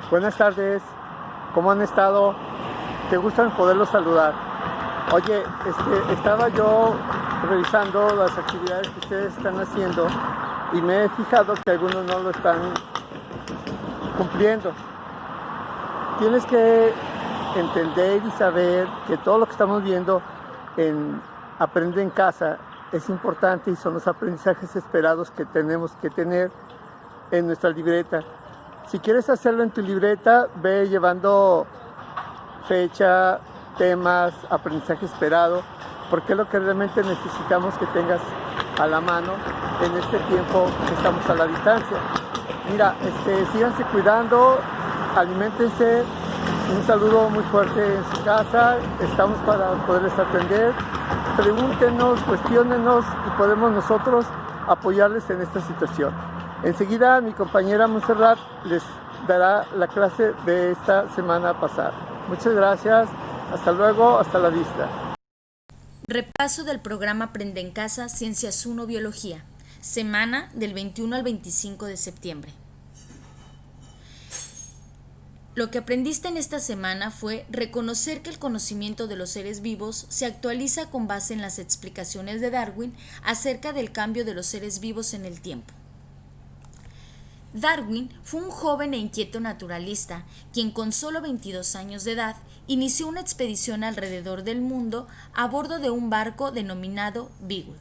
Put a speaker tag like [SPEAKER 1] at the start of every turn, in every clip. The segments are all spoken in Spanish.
[SPEAKER 1] Buenas tardes, ¿cómo han estado? Qué gusto en poderlos saludar. Oye, estaba yo revisando las actividades que ustedes están haciendo y me he fijado que algunos no lo están cumpliendo. Tienes que entender y saber que todo lo que estamos viendo en Aprende en Casa es importante y son los aprendizajes esperados que tenemos que tener en nuestra libreta. Si quieres hacerlo en tu libreta, ve llevando fecha, temas, aprendizaje esperado, porque es lo que realmente necesitamos que tengas a la mano en este tiempo que estamos a la distancia. Mira, síganse cuidando, aliméntense, un saludo muy fuerte en su casa, estamos para poderles atender, pregúntenos, cuestiónenos y podemos nosotros apoyarles en esta situación. Enseguida mi compañera Montserrat les dará la clase de esta semana pasada. Muchas gracias, hasta luego, hasta la vista.
[SPEAKER 2] Repaso del programa Aprende en Casa Ciencias 1 Biología, semana del 21 al 25 de septiembre. Lo que aprendiste en esta semana fue reconocer que el conocimiento de los seres vivos se actualiza con base en las explicaciones de Darwin acerca del cambio de los seres vivos en el tiempo. Darwin fue un joven e inquieto naturalista, quien con solo 22 años de edad inició una expedición alrededor del mundo a bordo de un barco denominado Beagle.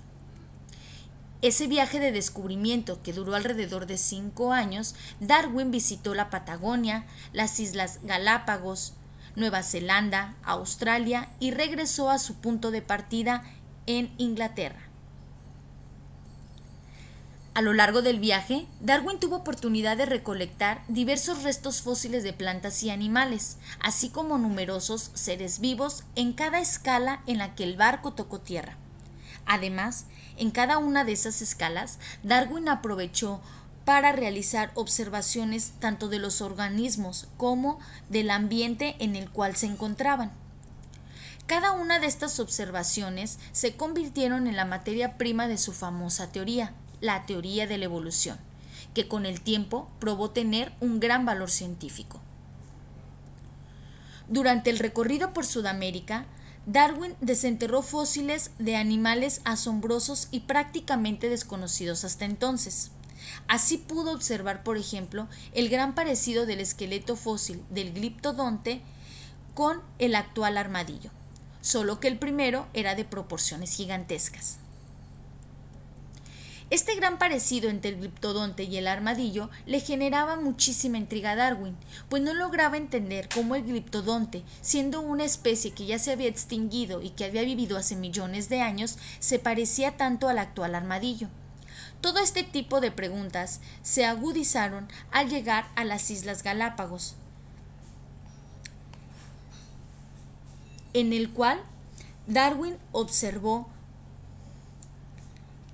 [SPEAKER 2] Ese viaje de descubrimiento, que duró alrededor de 5 años, Darwin visitó la Patagonia, las Islas Galápagos, Nueva Zelanda, Australia y regresó a su punto de partida en Inglaterra. A lo largo del viaje, Darwin tuvo oportunidad de recolectar diversos restos fósiles de plantas y animales, así como numerosos seres vivos en cada escala en la que el barco tocó tierra. Además, en cada una de esas escalas, Darwin aprovechó para realizar observaciones tanto de los organismos como del ambiente en el cual se encontraban. Cada una de estas observaciones se convirtieron en la materia prima de su famosa teoría, la teoría de la evolución, que con el tiempo probó tener un gran valor científico. Durante el recorrido por Sudamérica, Darwin desenterró fósiles de animales asombrosos y prácticamente desconocidos hasta entonces. Así pudo observar, por ejemplo, el gran parecido del esqueleto fósil del gliptodonte con el actual armadillo, solo que el primero era de proporciones gigantescas. Este gran parecido entre el gliptodonte y el armadillo le generaba muchísima intriga a Darwin, pues no lograba entender cómo el gliptodonte, siendo una especie que ya se había extinguido y que había vivido hace millones de años, se parecía tanto al actual armadillo. Todo este tipo de preguntas se agudizaron al llegar a las Islas Galápagos, en el cual Darwin observó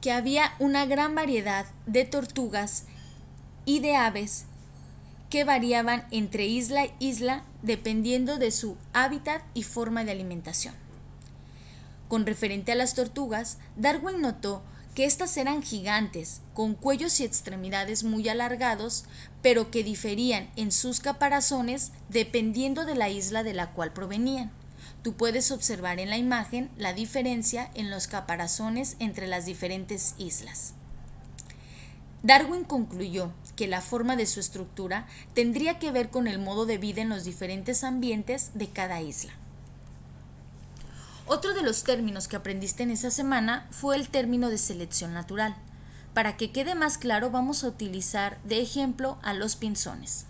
[SPEAKER 2] que había una gran variedad de tortugas y de aves que variaban entre isla a isla dependiendo de su hábitat y forma de alimentación. Con referente a las tortugas, Darwin notó que éstas eran gigantes, con cuellos y extremidades muy alargados, pero que diferían en sus caparazones dependiendo de la isla de la cual provenían. Tú puedes observar en la imagen la diferencia en los caparazones entre las diferentes islas. Darwin concluyó que la forma de su estructura tendría que ver con el modo de vida en los diferentes ambientes de cada isla. Otro de los términos que aprendiste en esa semana fue el término de selección natural. Para que quede más claro, vamos a utilizar de ejemplo a los pinzones.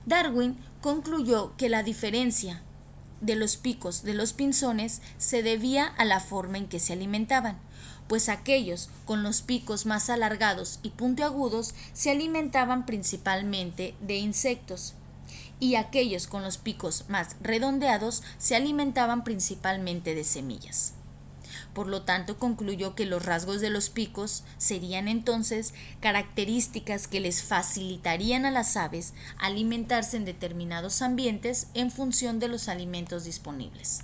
[SPEAKER 2] Darwin concluyó que la diferencia de los picos de los pinzones se debía a la forma en que se alimentaban, pues aquellos con los picos más alargados y puntiagudos se alimentaban principalmente de insectos, y aquellos con los picos más redondeados se alimentaban principalmente de semillas. Por lo tanto, concluyó que los rasgos de los picos serían entonces características que les facilitarían a las aves alimentarse en determinados ambientes en función de los alimentos disponibles.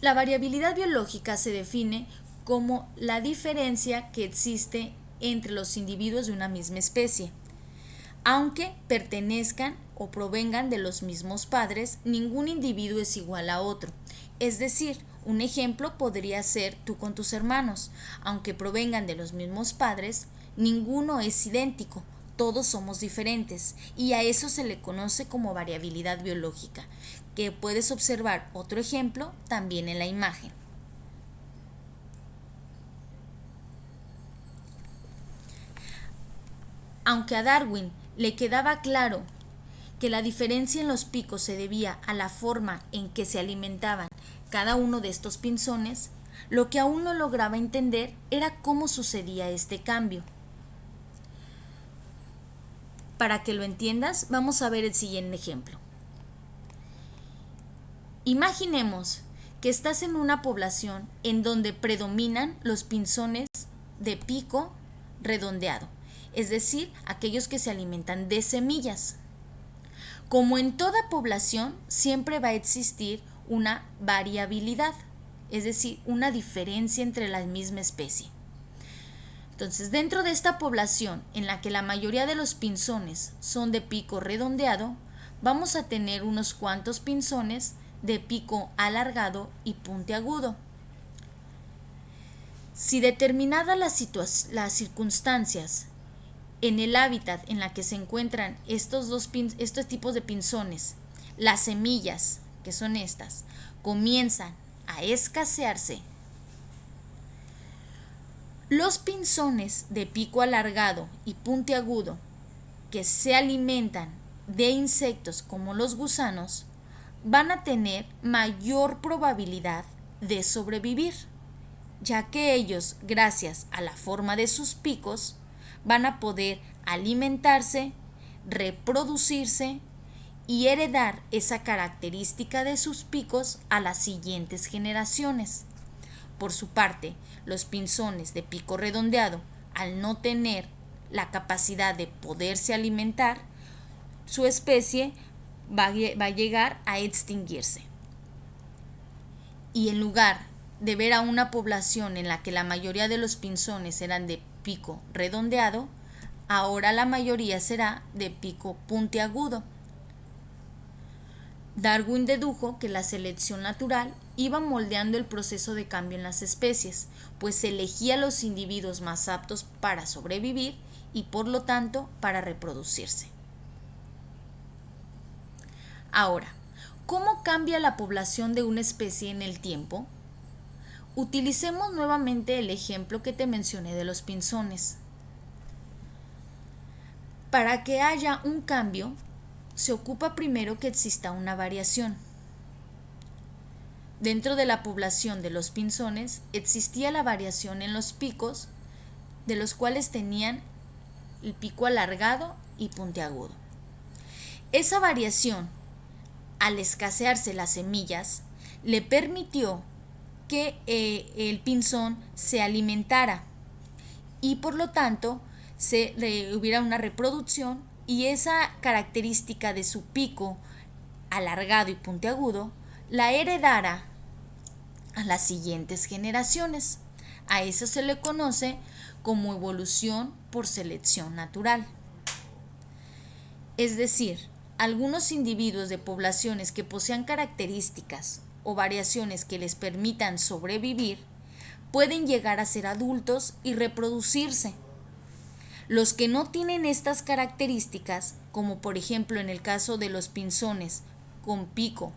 [SPEAKER 2] La variabilidad biológica se define como la diferencia que existe entre los individuos de una misma especie. Aunque pertenezcan o provengan de los mismos padres, ningún individuo es igual a otro. Es decir, un ejemplo podría ser tú con tus hermanos. Aunque provengan de los mismos padres, ninguno es idéntico, todos somos diferentes, y a eso se le conoce como variabilidad biológica, que puedes observar otro ejemplo también en la imagen. Aunque a Darwin le quedaba claro que la diferencia en los picos se debía a la forma en que se alimentaban cada uno de estos pinzones, lo que aún no lograba entender era cómo sucedía este cambio. Para que lo entiendas, vamos a ver el siguiente ejemplo. Imaginemos que estás en una población en donde predominan los pinzones de pico redondeado, es decir, aquellos que se alimentan de semillas. Como en toda población, siempre va a existir una variabilidad, es decir, una diferencia entre la misma especie. Entonces, dentro de esta población en la que la mayoría de los pinzones son de pico redondeado, vamos a tener unos cuantos pinzones de pico alargado y puntiagudo. Si determinadas las circunstancias en el hábitat en la que se encuentran estos tipos de pinzones, las semillas, que son estas, comienzan a escasearse, los pinzones de pico alargado y puntiagudo que se alimentan de insectos como los gusanos van a tener mayor probabilidad de sobrevivir, ya que ellos, gracias a la forma de sus picos, van a poder alimentarse, reproducirse y heredar esa característica de sus picos a las siguientes generaciones. Por su parte, los pinzones de pico redondeado, al no tener la capacidad de poderse alimentar, su especie va a llegar a extinguirse. Y en lugar de ver a una población en la que la mayoría de los pinzones eran de pico redondeado, ahora la mayoría será de pico puntiagudo. Darwin dedujo que la selección natural iba moldeando el proceso de cambio en las especies, pues elegía los individuos más aptos para sobrevivir y por lo tanto para reproducirse. Ahora, ¿cómo cambia la población de una especie en el tiempo? Utilicemos nuevamente el ejemplo que te mencioné de los pinzones. Para que haya un cambio, se ocupa primero que exista una variación. Dentro de la población de los pinzones existía la variación en los picos, de los cuales tenían el pico alargado y puntiagudo. Esa variación, al escasearse las semillas, le permitió que el pinzón se alimentara y por lo tanto hubiera una reproducción, y esa característica de su pico alargado y puntiagudo la heredara a las siguientes generaciones. A eso se le conoce como evolución por selección natural. Es decir, algunos individuos de poblaciones que posean características o variaciones que les permitan sobrevivir pueden llegar a ser adultos y reproducirse. Los que no tienen estas características, como por ejemplo en el caso de los pinzones con pico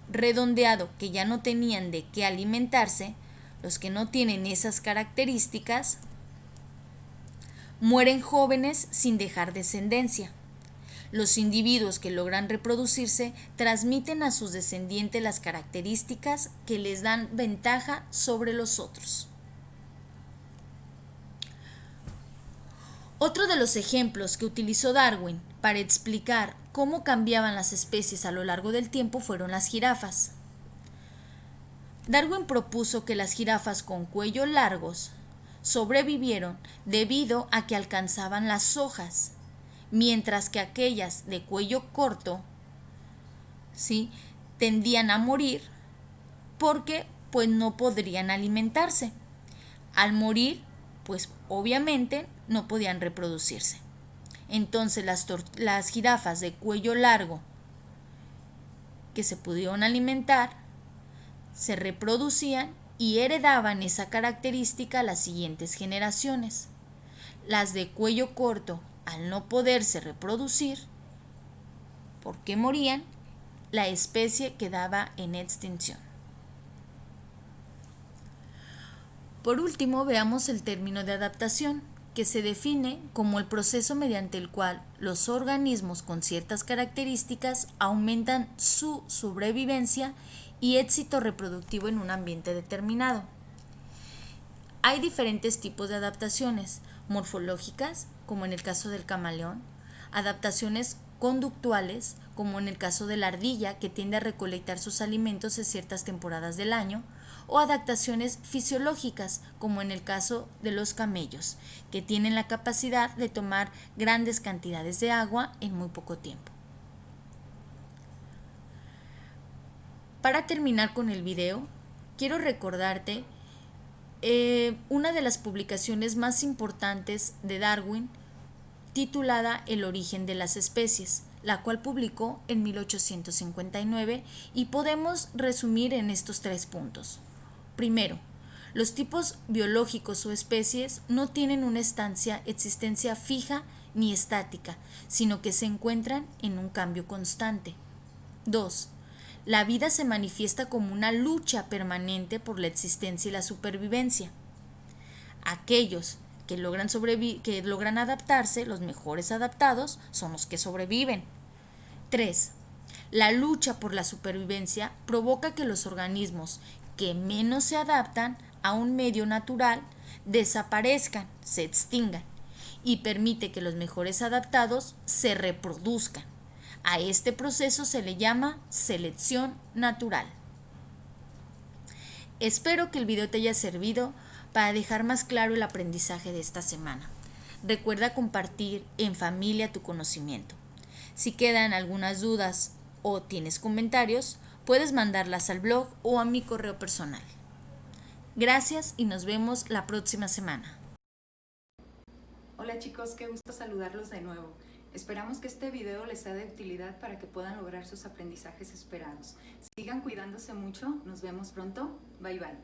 [SPEAKER 2] redondeado que ya no tenían de qué alimentarse, los que no tienen esas características mueren jóvenes sin dejar descendencia. Los individuos que logran reproducirse transmiten a sus descendientes las características que les dan ventaja sobre los otros. Otro de los ejemplos que utilizó Darwin para explicar cómo cambiaban las especies a lo largo del tiempo fueron las jirafas. Darwin propuso que las jirafas con cuello largos sobrevivieron debido a que alcanzaban las hojas, mientras que aquellas de cuello corto, ¿sí?, tendían a morir porque pues no podrían alimentarse. Al morir pues obviamente no podían reproducirse. Entonces las jirafas de cuello largo que se pudieron alimentar se reproducían y heredaban esa característica a las siguientes generaciones. Las de cuello corto, al no poderse reproducir, porque morían, la especie quedaba en extinción. Por último, veamos el término de adaptación, que se define como el proceso mediante el cual los organismos con ciertas características aumentan su sobrevivencia y éxito reproductivo en un ambiente determinado. Hay diferentes tipos de adaptaciones: morfológicas, como en el caso del camaleón; adaptaciones conductuales, como en el caso de la ardilla, que tiende a recolectar sus alimentos en ciertas temporadas del año; o adaptaciones fisiológicas, como en el caso de los camellos, que tienen la capacidad de tomar grandes cantidades de agua en muy poco tiempo. Para terminar con el video, quiero recordarte una de las publicaciones más importantes de Darwin, titulada El origen de las especies, la cual publicó en 1859, y podemos resumir en estos 3 puntos. Primero, los tipos biológicos o especies no tienen una existencia fija ni estática, sino que se encuentran en un cambio constante. 2. La vida se manifiesta como una lucha permanente por la existencia y la supervivencia. Aquellos que logran adaptarse, los mejores adaptados, son los que sobreviven. 3. La lucha por la supervivencia provoca que los organismos que menos se adaptan a un medio natural desaparezcan, se extingan, y permite que los mejores adaptados se reproduzcan. A este proceso se le llama selección natural. Espero que el video te haya servido para dejar más claro el aprendizaje de esta semana. Recuerda compartir en familia tu conocimiento. Si quedan algunas dudas o tienes comentarios, puedes mandarlas al blog o a mi correo personal. Gracias y nos vemos la próxima semana.
[SPEAKER 3] Hola chicos, qué gusto saludarlos de nuevo. Esperamos que este video les sea de utilidad para que puedan lograr sus aprendizajes esperados. Sigan cuidándose mucho, nos vemos pronto, bye bye.